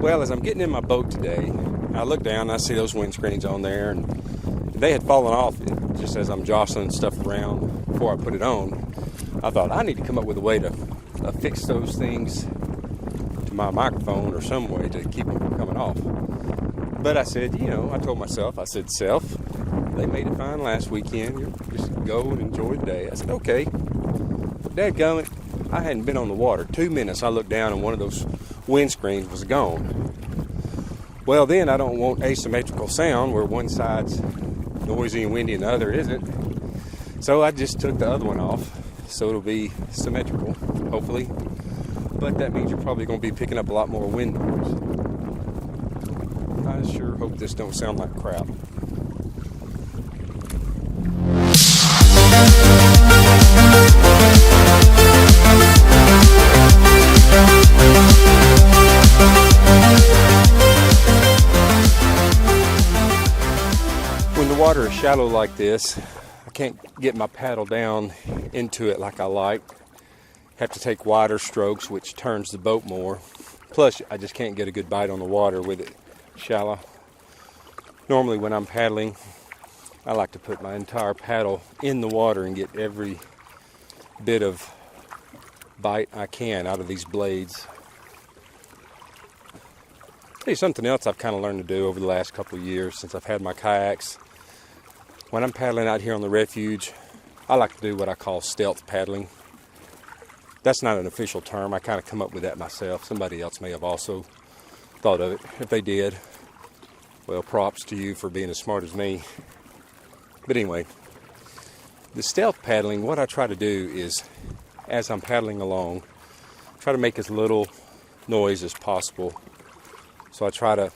Well, as I'm getting in my boat today, I look down and I see those windscreens on there, and they had fallen off just as I'm jostling stuff around before I put it on. I thought I need to come up with a way to affix those things to my microphone or some way to keep them from coming off. But I said, I told myself, Self, they made it fine last weekend. You just go and enjoy the day. I said, okay. Dadgummit, I hadn't been on the water 2 minutes. I looked down and one of those windscreens was gone. Well, then I don't want asymmetrical sound where one side's noisy and windy and the other isn't. So I just took the other one off so it'll be symmetrical, hopefully. But that means you're probably going to be picking up a lot more wind noise. I sure hope this don't sound like crap. When the water is shallow like this, I can't get my paddle down into it like I like. Have to take wider strokes, which turns the boat more. Plus, I just can't get a good bite on the water with it shallow. Normally when I'm paddling, I like to put my entire paddle in the water and get every bit of bite I can out of these blades. Tell you something else I've kind of learned to do over the last couple of years since I've had my kayaks. When I'm paddling out here on the refuge, I like to do what I call stealth paddling. That's not an official term. I kind of come up with that myself. Somebody else may have also thought of it. If they did, well, props to you for being as smart as me. But anyway, the stealth paddling, what I try to do is, as I'm paddling along, try to make as little noise as possible. So I try to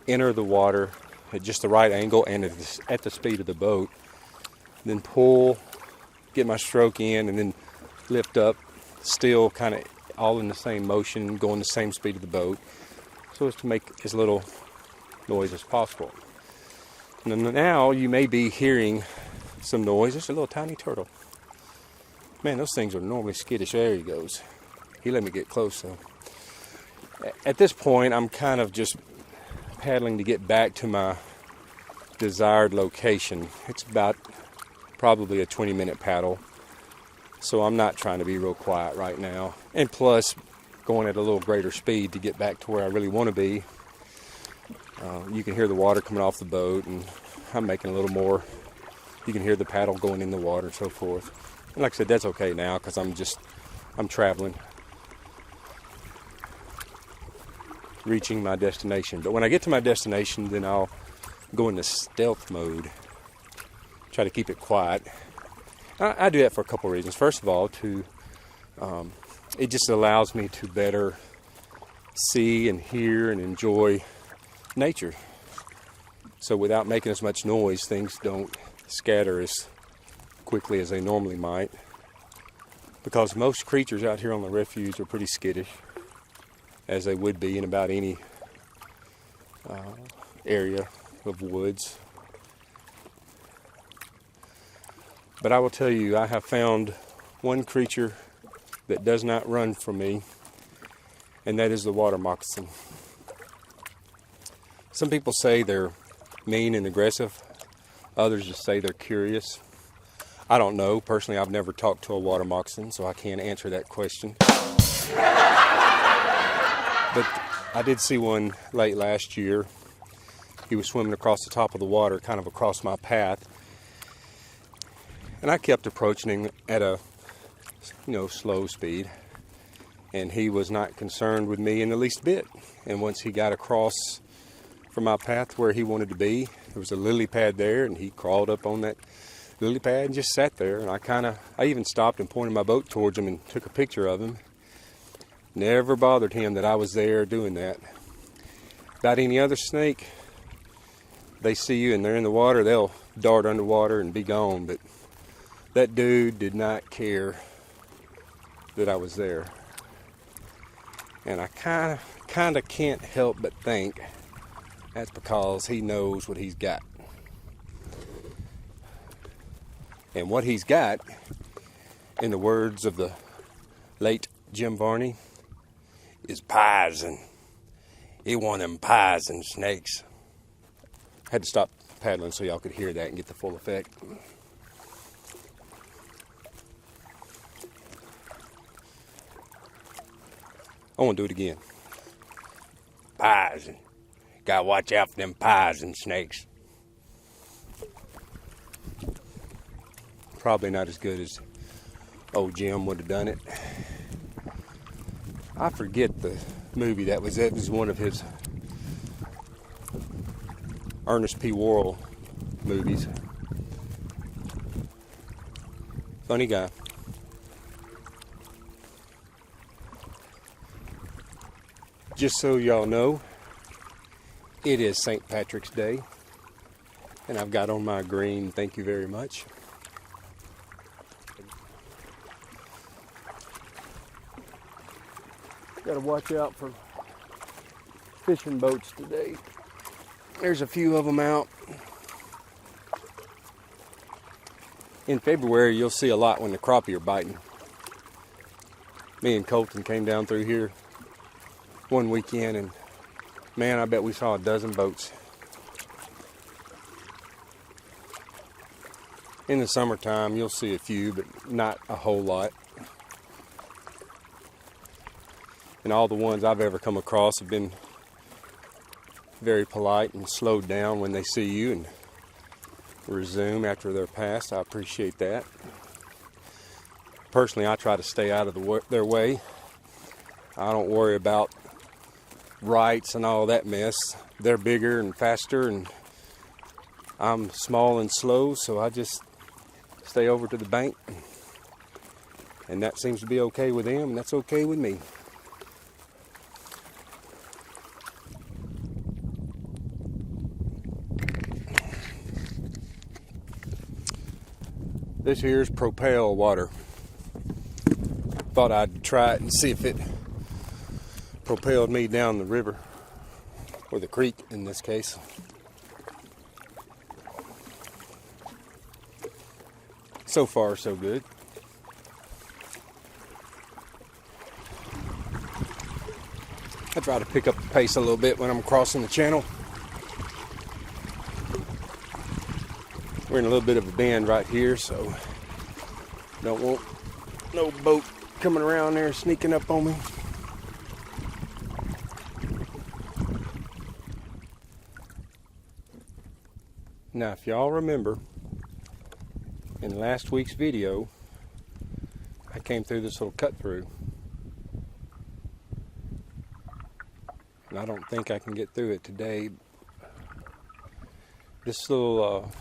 enter the water at just the right angle and at the speed of the boat. Then pull, get my stroke in, and then lift up, still kind of all in the same motion, going the same speed of the boat, so as to make as little noise as possible. And now you may be hearing some noise. There's a little tiny turtle. Man, those things are normally skittish. There he goes. He let me get close though. At this point, I'm kind of just paddling to get back to my desired location. It's about probably a 20-minute paddle. So I'm not trying to be real quiet right now. And plus, going at a little greater speed to get back to where I really want to be. You can hear the water coming off the boat, and I'm making a little more. You can hear the paddle going in the water and so forth. And like I said, that's okay now because I'm traveling, reaching my destination. But when I get to my destination, then I'll go into stealth mode. Try to keep it quiet. I do that for a couple of reasons. First of all, it just allows me to better see and hear and enjoy nature. So without making as much noise, things don't scatter as quickly as they normally might. Because most creatures out here on the refuge are pretty skittish, as they would be in about any area of woods. But I will tell you, I have found one creature that does not run from me, and that is the water moccasin. Some people say they're mean and aggressive. Others just say they're curious. I don't know. Personally, I've never talked to a water moccasin, so I can't answer that question. But I did see one late last year. He was swimming across the top of the water, kind of across my path. And I kept approaching him at a, slow speed. And he was not concerned with me in the least bit. And once he got across from my path where he wanted to be, there was a lily pad there, and he crawled up on that lily pad and just sat there. And I even stopped and pointed my boat towards him and took a picture of him. Never bothered him that I was there doing that. About any other snake, they see you and they're in the water, they'll dart underwater and be gone. But that dude did not care that I was there. And I kind of can't help but think that's because he knows what he's got. And what he's got, in the words of the late Jim Varney, is pison. He one of them pison snakes. Had to stop paddling so y'all could hear that and get the full effect. I want to do it again. Pison. Gotta watch out for them pison snakes. Probably not as good as old Jim would have done it. I forget the movie that was. It was one of his Ernest P. Worrell movies. Funny guy. Just so y'all know, it is St. Patrick's Day, and I've got on my green "Thank you very much." Got to watch out for fishing boats today. There's a few of them out. In February, you'll see a lot when the crappie are biting. Me and Colton came down through here one weekend, and man, I bet we saw a dozen boats. In the summertime, you'll see a few, but not a whole lot. And all the ones I've ever come across have been very polite and slowed down when they see you and resume after they're passed. I appreciate that. Personally, I try to stay out of their way. I don't worry about rights and all that mess. They're bigger and faster, and I'm small and slow, so I just stay over to the bank. And that seems to be okay with them, and that's okay with me. This here's Propel water. Thought I'd try it and see if it propelled me down the river, or the creek in this case. So far, so good. I try to pick up the pace a little bit when I'm crossing the channel. We're in a little bit of a bend right here, so don't want no boat coming around there sneaking up on me. Now, if y'all remember, in last week's video, I came through this little cut through. And I don't think I can get through it today. This little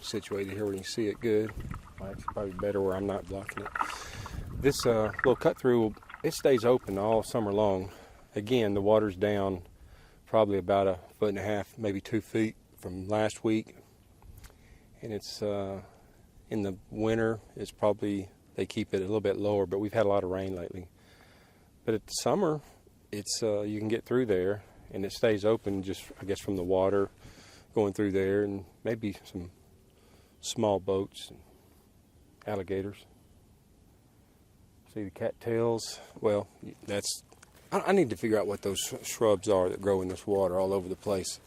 situated here where you can see it good. Well, it's probably better where I'm not blocking it. This little cut through, it stays open all summer long. Again, the water's down probably about 1.5 feet, maybe 2 feet from last week. And it's in the winter, it's probably, they keep it a little bit lower, but we've had a lot of rain lately. But at the summer, it's you can get through there, and it stays open just, I guess, from the water going through there, and maybe some small boats and alligators. See the cattails? Well, that's, I need to figure out what those shrubs are that grow in this water all over the place.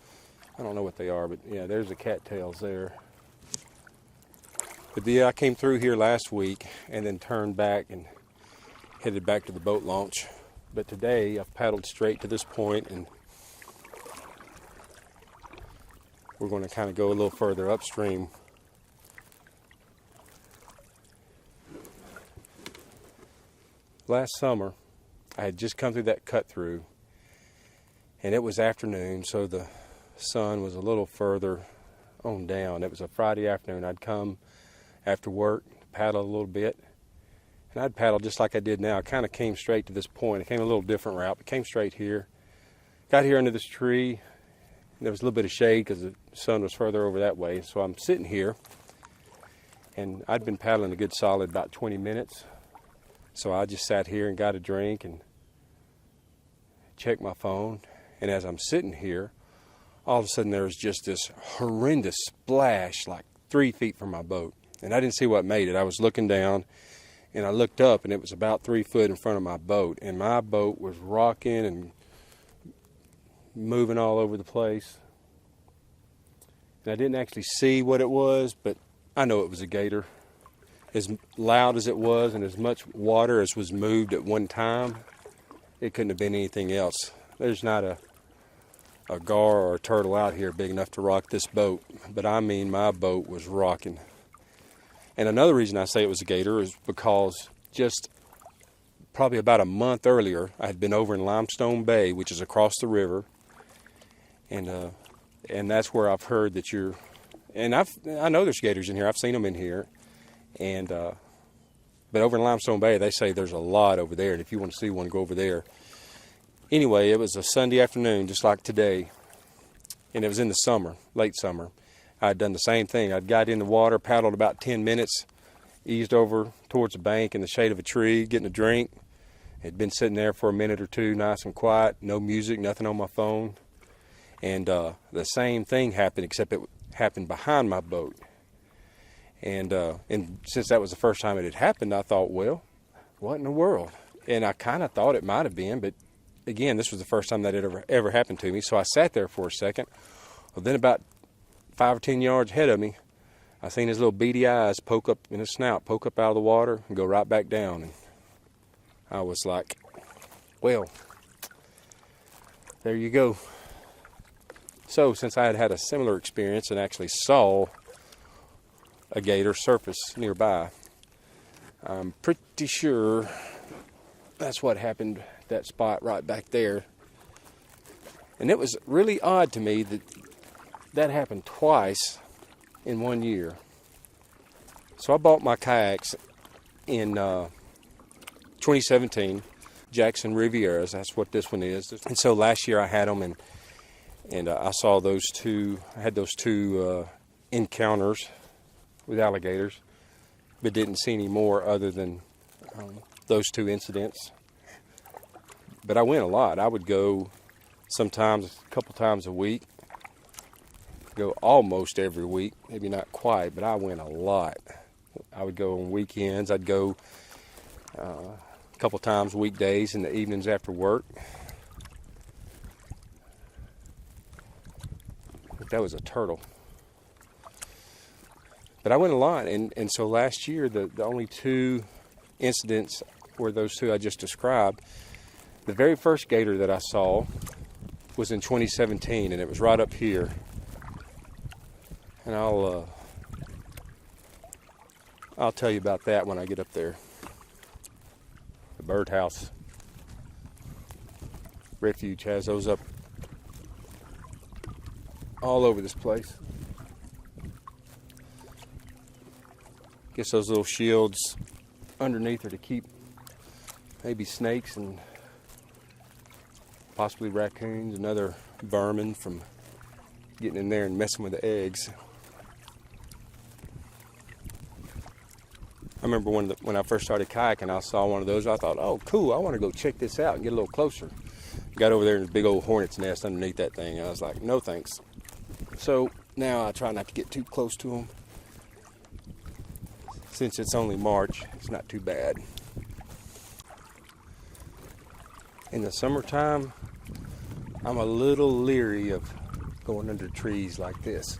I don't know what they are, but yeah, there's the cattails there. But yeah, I came through here last week and then turned back and headed back to the boat launch. But today I've paddled straight to this point, and we're going to kind of go a little further upstream. Last summer, I had just come through that cut through, and it was afternoon, so the sun was a little further on down. It was a Friday afternoon. I'd come after work, paddle a little bit, and I'd paddle just like I did now. I kind of came straight to this point. I came a little different route, but came straight here. Got here under this tree, and there was a little bit of shade because the sun was further over that way. So I'm sitting here, and I'd been paddling a good solid about 20 minutes. So I just sat here and got a drink and checked my phone. And as I'm sitting here, all of a sudden there was just this horrendous splash like 3 feet from my boat. And I didn't see what made it. I was looking down, and I looked up, and it was about 3 foot in front of my boat, and my boat was rocking and moving all over the place. And I didn't actually see what it was, but I know it was a gator. As loud as it was and as much water as was moved at one time, it couldn't have been anything else. There's not a gar or a turtle out here big enough to rock this boat, but I mean my boat was rocking. And another reason I say it was a gator is because just probably about a month earlier, I had been over in Limestone Bay, which is across the river, and that's where I've heard that I know there's gators in here. I've seen them in here. And but over in Limestone Bay, they say there's a lot over there, and if you want to see one, go over there. Anyway, it was a Sunday afternoon, just like today, and it was in the summer, late summer. I'd done the same thing. I'd got in the water, paddled about 10 minutes, eased over towards the bank in the shade of a tree, getting a drink. Had been sitting there for a minute or two, nice and quiet, no music, nothing on my phone. And the same thing happened, except it happened behind my boat. And since that was the first time it had happened, I thought, well, what in the world? And I kind of thought it might have been, but again, this was the first time that it ever happened to me. So I sat there for a second. Well, then about 5 or 10 yards ahead of me, I seen his little beady eyes poke up in his snout, poke up out of the water and go right back down. And I was like, well, there you go. So since I had had a similar experience and actually saw a gator surface nearby, I'm pretty sure that's what happened, that spot right back there. And it was really odd to me that happened twice in 1 year. So I bought my kayaks in 2017, Jackson Rivieras. That's what this one is. And so last year I had them, and I saw those two. I had those two encounters with alligators, but didn't see any more other than those two incidents. But I went a lot. I would go sometimes a couple times a week, go almost every week, maybe not quite, but I went a lot. I would go on weekends. I'd go a couple times weekdays in the evenings after work. But that was a turtle. But I went a lot, and so last year, the only two incidents were those two I just described. The very first gator that I saw was in 2017, and it was right up here. And I'll tell you about that when I get up there. The birdhouse refuge has those up all over this place. Guess those little shields underneath are to keep maybe snakes and possibly raccoons and other vermin from getting in there and messing with the eggs. I remember when I first started kayaking, I saw one of those. I thought, oh, cool, I want to go check this out and get a little closer. Got over there and there's a big old hornet's nest underneath that thing. I was like, no thanks. So now I try not to get too close to them. Since it's only March, it's not too bad. In the summertime, I'm a little leery of going under trees like this,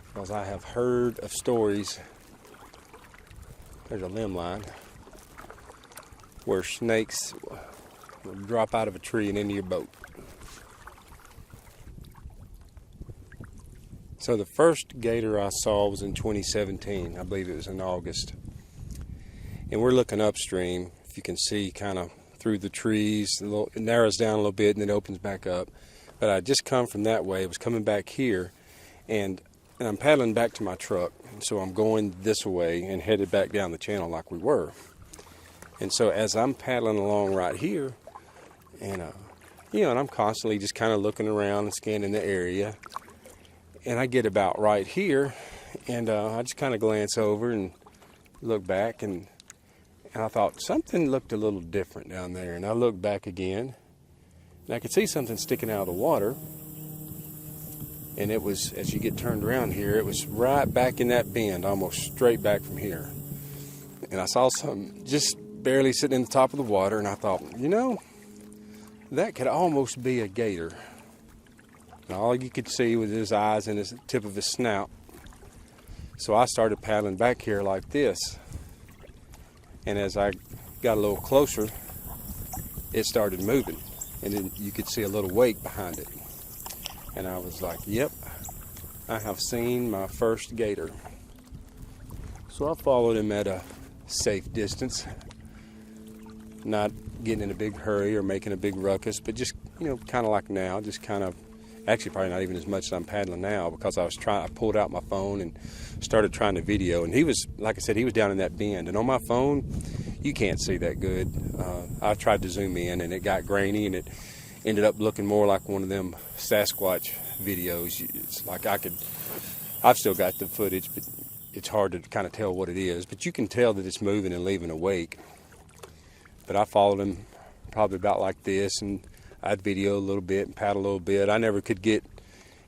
because I have heard of stories, there's a limb line, where snakes will drop out of a tree and into your boat. So the first gator I saw was in 2017. I believe it was in August. And we're looking upstream. If you can see kind of through the trees, it narrows down a little bit and then opens back up. But I just come from that way. I was coming back here, and I'm paddling back to my truck. And so I'm going this way and headed back down the channel like we were. And so as I'm paddling along right here, and and I'm constantly just kind of looking around and scanning the area. And I get about right here, and I just kind of glance over and look back, and I thought something looked a little different down there. And I looked back again, and I could see something sticking out of the water. And it was, as you get turned around here, it was right back in that bend, almost straight back from here. And I saw something just barely sitting in the top of the water, and I thought, you know, that could almost be a gator. And all you could see was his eyes and the tip of his snout. So I started paddling back here like this. And as I got a little closer, it started moving. And then you could see a little wake behind it. And I was like, yep, I have seen my first gator. So I followed him at a safe distance, not getting in a big hurry or making a big ruckus, but just, you know, kind of like now, just kind of, actually probably not even as much as I'm paddling now, because I pulled out my phone and started trying to video. And he was, like I said, he was down in that bend. And on my phone, you can't see that good. I tried to zoom in and it got grainy, and it ended up looking more like one of them Sasquatch videos. It's like I've still got the footage, but it's hard to kind of tell what it is. But you can tell that it's moving and leaving a wake. But I followed him probably about like this, and I'd video a little bit and paddle a little bit. I never could get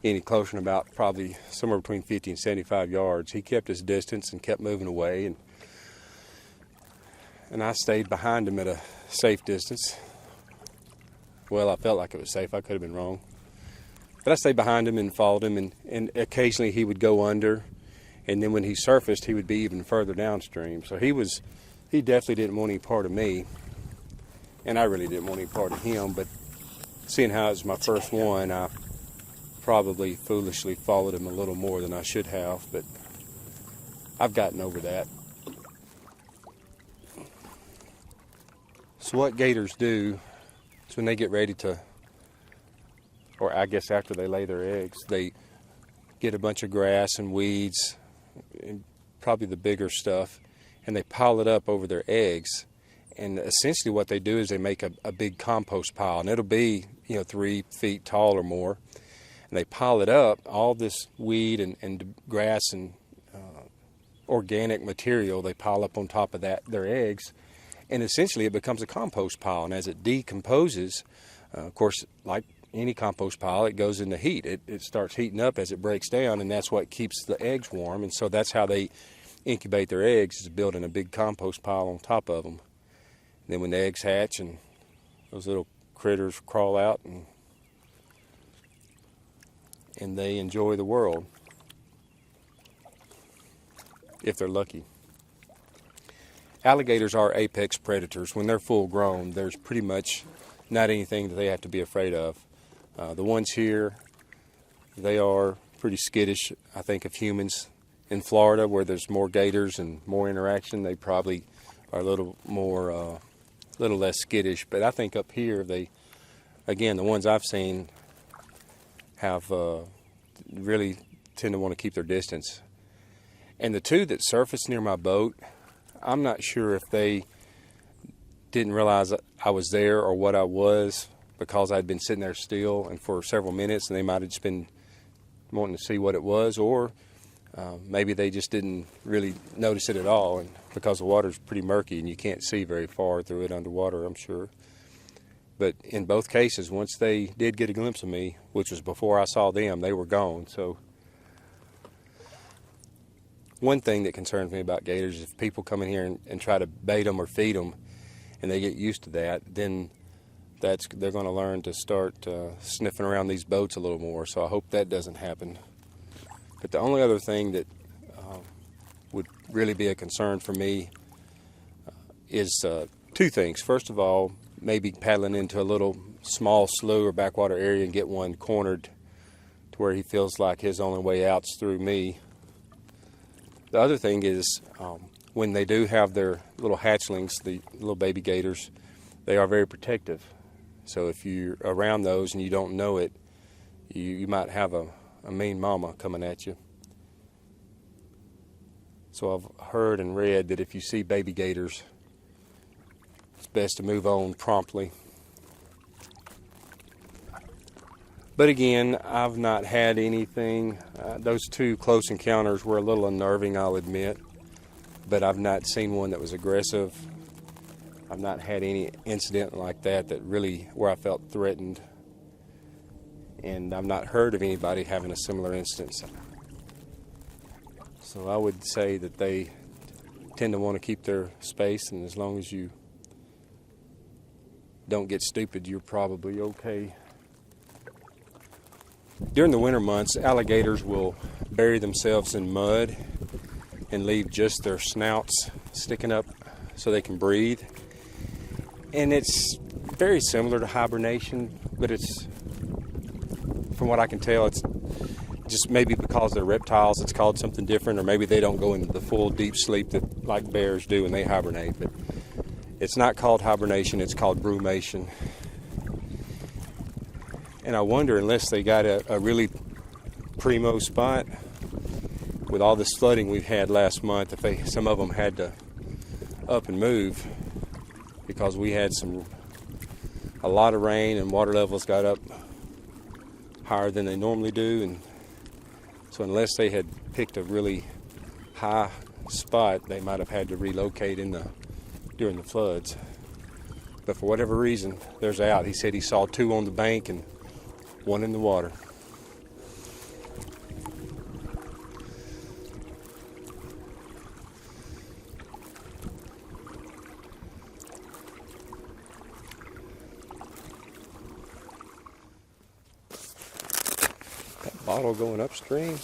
any closer than about probably somewhere between 50 and 75 yards. He kept his distance and kept moving away, and I stayed behind him at a safe distance. Well, I felt like it was safe. I could have been wrong. But I stayed behind him and followed him, and occasionally he would go under, and then when he surfaced, he would be even further downstream. So he definitely didn't want any part of me, and I really didn't want any part of him. But seeing how it was my first one, I probably foolishly followed him a little more than I should have, but I've gotten over that. So what gators do is when they get ready to, or I guess after they lay their eggs, they get a bunch of grass and weeds, and probably the bigger stuff, and they pile it up over their eggs. And essentially what they do is they make a big compost pile, and it'll be, 3 feet tall or more. And they pile it up, all this weed and grass and organic material, they pile up on top of their eggs. And essentially it becomes a compost pile. And as it decomposes, of course, like any compost pile, it goes into heat. It starts heating up as it breaks down, and that's what keeps the eggs warm. And so that's how they incubate their eggs, is building a big compost pile on top of them. And then when the eggs hatch and those little critters crawl out, and they enjoy the world, if they're lucky. Alligators are apex predators. When they're full grown, there's pretty much not anything that they have to be afraid of. The ones here, they are pretty skittish, I think, of humans. In Florida, where there's more gators and more interaction, they probably are a little less skittish. But I think up here, the ones I've seen have really tend to want to keep their distance. And the two that surfaced near my boat, I'm not sure if they didn't realize I was there or what I was, because I'd been sitting there still and for several minutes, and they might have just been wanting to see what it was, or maybe they just didn't really notice it at all, and because the water's pretty murky and you can't see very far through it underwater, I'm sure. But in both cases, once they did get a glimpse of me, which was before I saw them, they were gone. So one thing that concerns me about gators is if people come in here and try to bait them or feed them, and they get used to that, then they're going to learn to start sniffing around these boats a little more. So I hope that doesn't happen. But the only other thing that would really be a concern for me is two things. First of all, maybe paddling into a little small slough or backwater area and get one cornered to where he feels like his only way out's through me. The other thing is when they do have their little hatchlings, the little baby gators, they are very protective. So if you're around those and you don't know it, you might have a mean mama coming at you. So I've heard and read that if you see baby gators, it's best to move on promptly. But again, I've not had anything. Those two close encounters were a little unnerving, I'll admit. But I've not seen one that was aggressive. I've not had any incident like that really where I felt threatened. and I've not heard of anybody having a similar instance. So I would say that they tend to want to keep their space, and as long as you don't get stupid, you're probably okay. During the winter months, alligators will bury themselves in mud and leave just their snouts sticking up so they can breathe. And it's very similar to hibernation, but it's, from what I can tell, it's just maybe because they're reptiles, it's called something different, or maybe they don't go into the full deep sleep that like bears do when they hibernate. But it's not called hibernation, it's called brumation. And I wonder, unless they got a really primo spot with all this flooding we've had last month, if some of them had to up and move, because we had a lot of rain and water levels got up higher than they normally do. And so unless they had picked a really high spot, they might have had to relocate during the floods. But for whatever reason, there's out. He said he saw 2 on the bank and 1 in the water. That bottle going upstream.